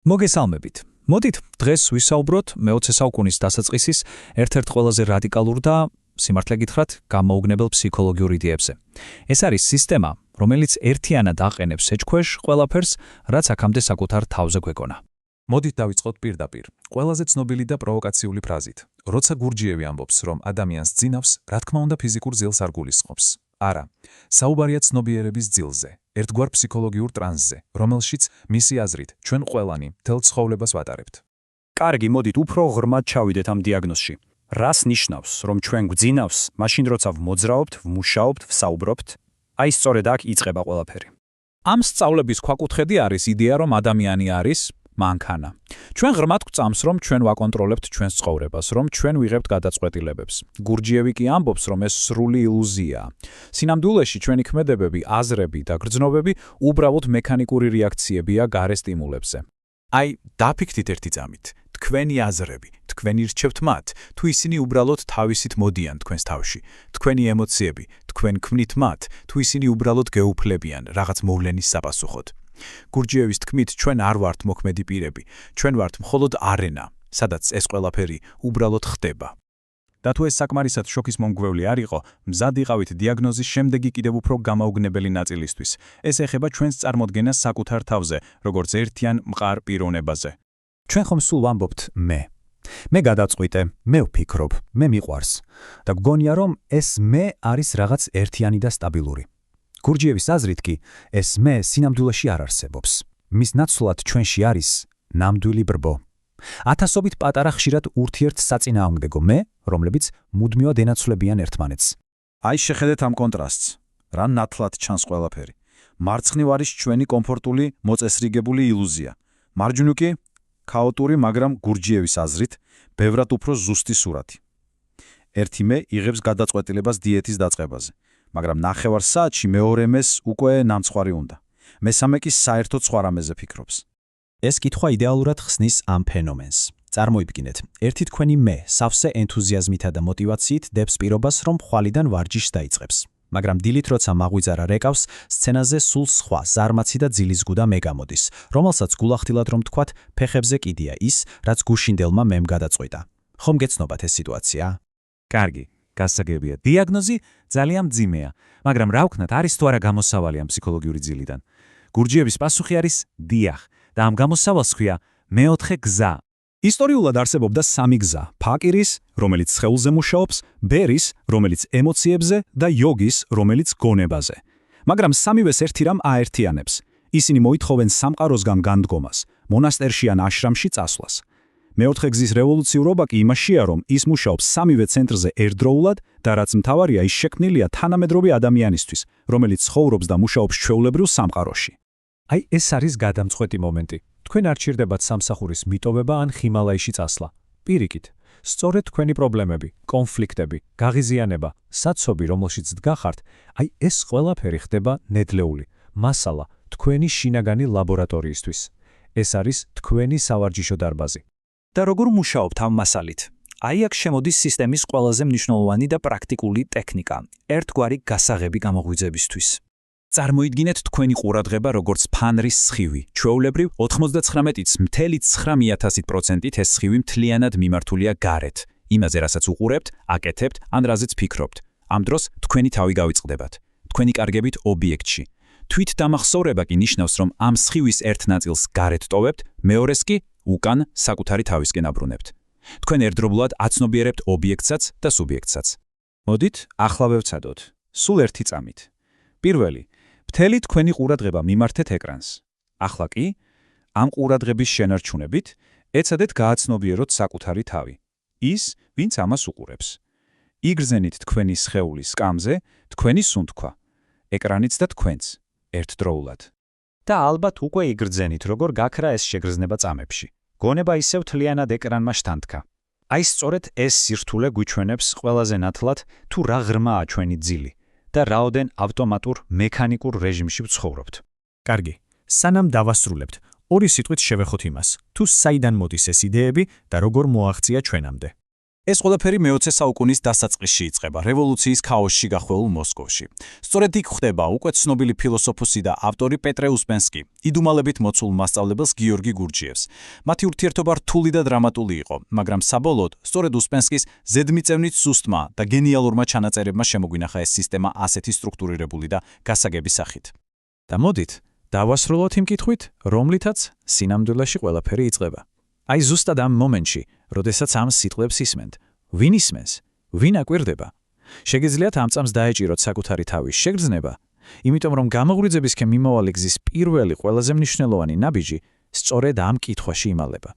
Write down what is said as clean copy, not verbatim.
მოგესალმებით. მოდით დღეს ვისაუბროთ მე-20 საუკუნის დასაწყისის ერთ-ერთ ყველაზე რადიკალურ და სიმართლე გითხრათ, გამოუგნებელ ფსიქოლოგიურ იდეებზე. ეს არის სისტემა, რომელიც ერთიანად აყენებს ეჭქვეშ ყველაფერს, რაც აქამდე საკუთარ თავზე გვეკონა. მოდით დავიწყოთ პირდაპირ. ყველაზე ცნობილი და პროვოკაციული ფრაზით. როცა გურჯიევი ამბობს, რომ ადამიანს ძინავს, რა თქმა უნდა ფიზიკურ ძილს არ გულისხმობს. არა, საუბარია ცნობიერების ძილზე, ერთგვარ ფსიქოლოგიურ ტრანსზე, რომელშიც მისი აზრით ჩვენ ყველანი მთელ ცხოვრებას ვატარებთ. კარგი, მოდით უფრო ღრმად ჩავიდეთ ამ დიაგნოზში. რას ნიშნავს, რომ ჩვენ გვძინავს, მაშინ როცა ვმოძრაობთ, ვმუშაობთ, ვსაუბრობთ? აი სწორედ აქ იწყება ყველაფერი. ამ სწავლების ქვაკუთხედი არის იდეა, რომ ადამიანი არის მანქანა. ჩვენ ღრმად გვწამს, რომ ჩვენ ვაკონტროლებთ ჩვენს ცხოვრებას, რომ ჩვენ ვიღებთ გადაწყვეტილებებს. გურჯიევი კი ამბობს, რომ ეს სრული ილუზიაა. სინამდვილეში ჩვენი ქმედებები, აზრები და გრძნობები უბრალოდ მექანიკური რეაქციებია გარე სტიმულებზე. აი, დაფიქრდით ერთი წამით. თქვენი აზრები, თქვენი რჩევთ მათ, თუ ისინი უბრალოდ თავისით მოდიან თქვენს თავში, თქვენი ემოციები, თქვენ ქმნით მათ, თუ ისინი უბრალოდ გეუფლებიან რაღაც მოვლენის საპასუხოდ. გურჯიევის თქმით, ჩვენ არ ვართ მოქმედი პირები, ჩვენ ვართ მხოლოდ არენა, სადაც ეს ყველაფერი უბრალოდ ხდება. და თუ ეს საკმარისად შოქის მომგვეული არ იყო, მზად იყავით დიაგნოზის შემდეგი კიდევ უფრო გამაუგნებელი ნაწილისთვის. ეს ეხება ჩვენს წარმოდგენას საკუთარ თავზე, როგორც ერთიან მყარ პიროვნებაზე. ჩვენ ხომ სულ ვამბობთ მე გადაწყვიტე, მე ვფიქრობ, მე მიყვარს და გგონია, რომ ეს მე არის რაღაც ერთიანი და სტაბილური. გურჯიევის აზრით კი, ეს მე სინამდვილეში არ არსებობს. მის ნაცვლად ჩვენში არის ნამდვილი ბრბო. ათასობით პატარა ხშირად ურთიერთსაწინააღმდეგო მე, რომლებიც მუდმივად ენაცვლებიან ერთმანეთს. აი შეხედეთ ამ კონტრასტს. რა ნათლად ჩანს ყველაფერი. მარცხნივ არის ჩვენი კომფორტული, მოწესრიგებული ილუზია. მარჯვნივ კი ქაოტური, მაგრამ გურჯიევის აზრით, ბევრად უფრო ზუსტი სურათი. ერთი მე იღებს გადაწყვეტილებას დიეტის დაწყებაზე, მაგრამ ნახევარ საათში მეორე მეს უკვე ნამცხვარი უნდა. მესამე კი საერთოდ სხვა რამეზე ფიქრობს. ეს კითხვა იდეალურად ხსნის ამ ფენომენს. წარმოიდგინეთ, ერთი თქვენი მე სავსე ენთუზიაზმითა და მოტივაციით დებს პირობას, რომ ხვალიდან ვარჯიშს დაიწყებს. მაგრამ დილით როცა მაღვიძარა რეკავს, სცენაზე სულ სხვა, ზარმაცი და ძილისგუდა მე გამოდის, რომელსაც გულახდილად რომ თქვათ, ფეხებზე კიდია ის, რაც გუშინდელმა მემ გადაწყვიტა. ხომ გეცნობათ ეს სიტუაცია? კარგი, გასაგებია. დიაგნოზი ძალიან მძიმეა, მაგრამ რა ვქნათ, არის თუ არა გამოსავალი ამ ფსიქოლოგიური ძილიდან? გურჯიევის პასუხი არის დიახ, და ამ გამოსავალს ჰქვია მეოთხე გზა. ისტორიულად არსებობდა სამი გზა: ფაკირის, რომელიც სხეულზე მუშაობს, ბერის, რომელიც ემოციებზე და იოგის, რომელიც გონებაზე. მაგრამ სამივეს ერთი რამ აერთიანებს. ისინი მოითხოვენ სამყაროსგან განდგომას, მონასტერში ან აშრამში წასვლას. მეოთხე გზის რევოლუციურობა კი იმაშია, რომ ის მუშაობს სამივე ცენტრზე ერთდროულად და რაც მთავარია, ის შექმნილია თანამედროვე ადამიანისთვის, რომელიც ცხოვრობს და მუშაობს ჩვეულებრივ სამყაროში. აი ეს არის გადამწყვეტი მომენტი. თქვენ არ ჭირდებათ სამსახურის მიტოვება ან ჰიმალაიში წასვლა. პირიქით, სწორედ თქვენი პრობლემები, კონფლიქტები, გაღიზიანება, საცობი, რომელშიც დგახართ, აი ეს ყველაფერი ხდება ნედლეული, მასალა თქვენი შინაგანი ლაბორატორიისთვის. ეს არის თქვენი სავარჯიშო დარბაზი. და როგორ მუშაობთ ამ მასალით? აი აქ შემოდის სისტემის ყველაზე მნიშვნელოვანი და პრაქტიკული ტექნიკა, ერთგვარი გასაღები გამოღვიძებისთვის. წარმოიდგინეთ თქვენი ყურადღება როგორც ფანრის სხივი. ჩვეულებრივ 99.9%-ით ეს სხივი მთლიანად მიმართულია გარეთ, იმაზე, რასაც უყურებთ, აკეთებთ, ან რაზეც ფიქრობთ. ამ დროს თქვენი თავი გავიწყდებათ, თქვენი კარგებით ობიექტში. თვით დამახსოვრება კი ნიშნავს, რომ ამ სხივის ერთ ნაწილს გარეთ ტოვებთ, მეორეს კი უკან საკუთარი თავისკენ აბრუნებთ. თქვენ ერთდროულად აცნობიერებთ ობიექტსაც და სუბიექტსაც. მოდით, ახლა ვევცადოთ. სულ ერთი წამით. პირველი, მთელი თქვენი ყურადღება მიმართეთ ეკრანს. ახლა კი, ამ ყურადღების შენარჩუნებით, ეცადეთ გააცნობიეროთ საკუთარი თავი. ის, ვინც ამას უყურებს. იგრძენით თქვენი სხეულის სკამზე, თქვენი სუნთქვა, ეკრანიც და თქვენც, ერთდროულად. და ალბათ უკვე იგრძენით, როგორ გაქრა ეს შეგრძნება წამებში. გონება ისევ თლიანად ეკრანმა შთანთქა. აი სწორედ ეს სირთულე გვიჩვენებს ყველაზე ნათლად, თუ რა ღრმაა ჩვენი ძილი და რაოდენ ავტომატურ მექანიკურ რეჟიმში ვცხოვრობთ. კარგი, სანამ დავასრულებთ, ორი სიტყვით შევეხოთ იმას, თუ საიდან მოდის ეს იდეები და როგორ მოაღწია ჩვენამდე. ეს ყველაფერი მე-20 საუკუნის დასაწყისში იწყება, რევოლუციის ქაოსში გახვეულ მოსკოვში. სწორედ იქ ხდება უკვე ცნობილი ფილოსოფოსი და ავტორი პეტრე უსპენსკი, იდუმალებით მოცულ მასწავლებელს გიორგი გურჯიევს. მათი ურთიერთობა რთული და დრამატული იყო, მაგრამ საბოლოოდ სწორედ უსპენსკის ზედმიწევნით სუსტმა და გენიალურმა ჩანაწერებმა შემოგვინახა ეს სისტემა ასეთი სტრუქტურირებული და გასაგები სახით. და მოდით, დავასრულოთ იმ კითხვით, რომლითაც სინამდვილეში ყველაფერი იწყება. აი ზუსტად ამ მომენტში, როდესაც ამ სიტყვებს ისმენთ, ვინ ისმენს, ვინ აკვირდება? შეგიძლიათ ამ წამს დაეჭიროთ საკუთარი თავის შეგრძნება, იმიტომ რომ გამოღვიძებისკენ მიმავალი გზის პირველი ყველაზე მნიშვნელოვანი ნაბიჯი სწორედ ამ კითხვაში იმალება.